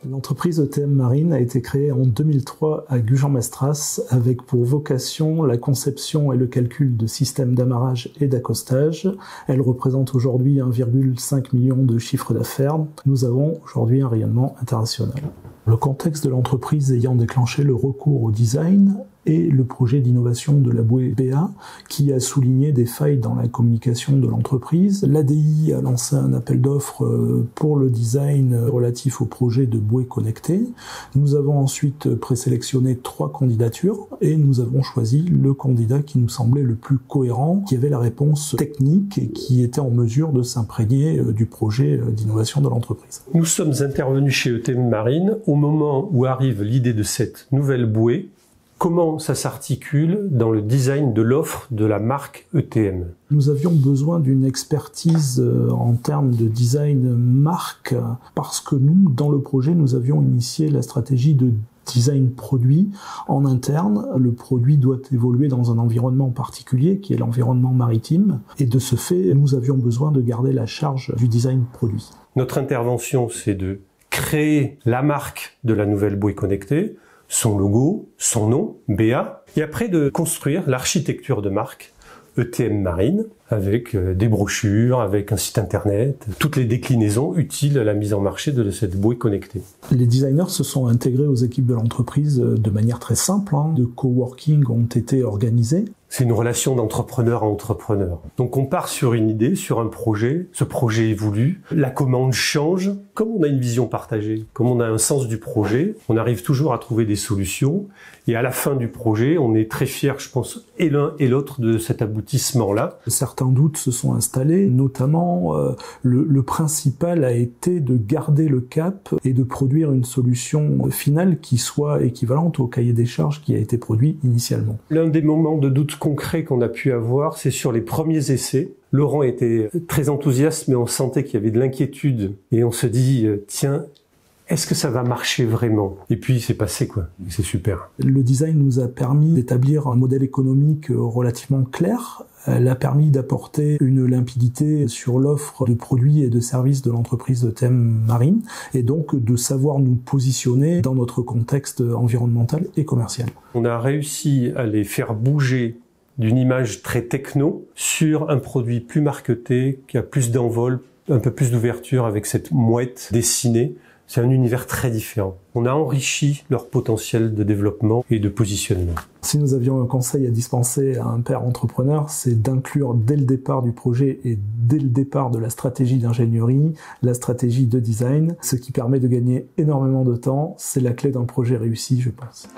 L'entreprise ETM Marine a été créée en 2003 à Gujan-Mestras avec pour vocation la conception et le calcul de systèmes d'amarrage et d'accostage. Elle représente aujourd'hui 1,5 million de chiffre d'affaires. Nous avons aujourd'hui un rayonnement international. Le contexte de l'entreprise ayant déclenché le recours au design et le projet d'innovation de la bouée BA qui a souligné des failles dans la communication de l'entreprise. L'ADI a lancé un appel d'offres pour le design relatif au projet de bouée connectée. Nous avons ensuite présélectionné 3 candidatures et nous avons choisi le candidat qui nous semblait le plus cohérent, qui avait la réponse technique et qui était en mesure de s'imprégner du projet d'innovation de l'entreprise. Nous sommes intervenus chez ETM Marine au moment où arrive l'idée de cette nouvelle bouée. Comment ça s'articule dans le design de l'offre de la marque ETM? Nous avions besoin d'une expertise en termes de design marque parce que nous, dans le projet, nous avions initié la stratégie de design produit en interne. Le produit doit évoluer dans un environnement particulier qui est l'environnement maritime et de ce fait, nous avions besoin de garder la charge du design produit. Notre intervention, c'est de créer la marque de la nouvelle bouée connectée, son logo, son nom, BA, et après de construire l'architecture de marque ETM Marine, avec des brochures, avec un site internet, toutes les déclinaisons utiles à la mise en marché de cette bouée connectée. Les designers se sont intégrés aux équipes de l'entreprise de manière très simple. De coworking ont été organisés. C'est une relation d'entrepreneur à entrepreneur. Donc on part sur une idée, sur un projet, ce projet évolue, la commande change. Comme on a une vision partagée, comme on a un sens du projet, on arrive toujours à trouver des solutions. Et à la fin du projet, on est très fiers, je pense, et l'un et l'autre de cet aboutissement-là. Certains doutes se sont installés, notamment le principal a été de garder le cap et de produire une solution finale qui soit équivalente au cahier des charges qui a été produit initialement. L'un des moments de doute concret qu'on a pu avoir, c'est sur les premiers essais. Laurent était très enthousiaste, mais on sentait qu'il y avait de l'inquiétude. Et on se dit, tiens, est-ce que ça va marcher vraiment? Et puis c'est passé quoi, c'est super. Le design nous a permis d'établir un modèle économique relativement clair. Elle a permis d'apporter une limpidité sur l'offre de produits et de services de l'entreprise ETM Marine et donc de savoir nous positionner dans notre contexte environnemental et commercial. On a réussi à les faire bouger d'une image très techno sur un produit plus marketé, qui a plus d'envol, un peu plus d'ouverture avec cette mouette dessinée. C'est un univers très différent. On a enrichi leur potentiel de développement et de positionnement. Si nous avions un conseil à dispenser à un père entrepreneur, c'est d'inclure dès le départ du projet et dès le départ de la stratégie d'ingénierie, la stratégie de design, ce qui permet de gagner énormément de temps. C'est la clé d'un projet réussi, je pense.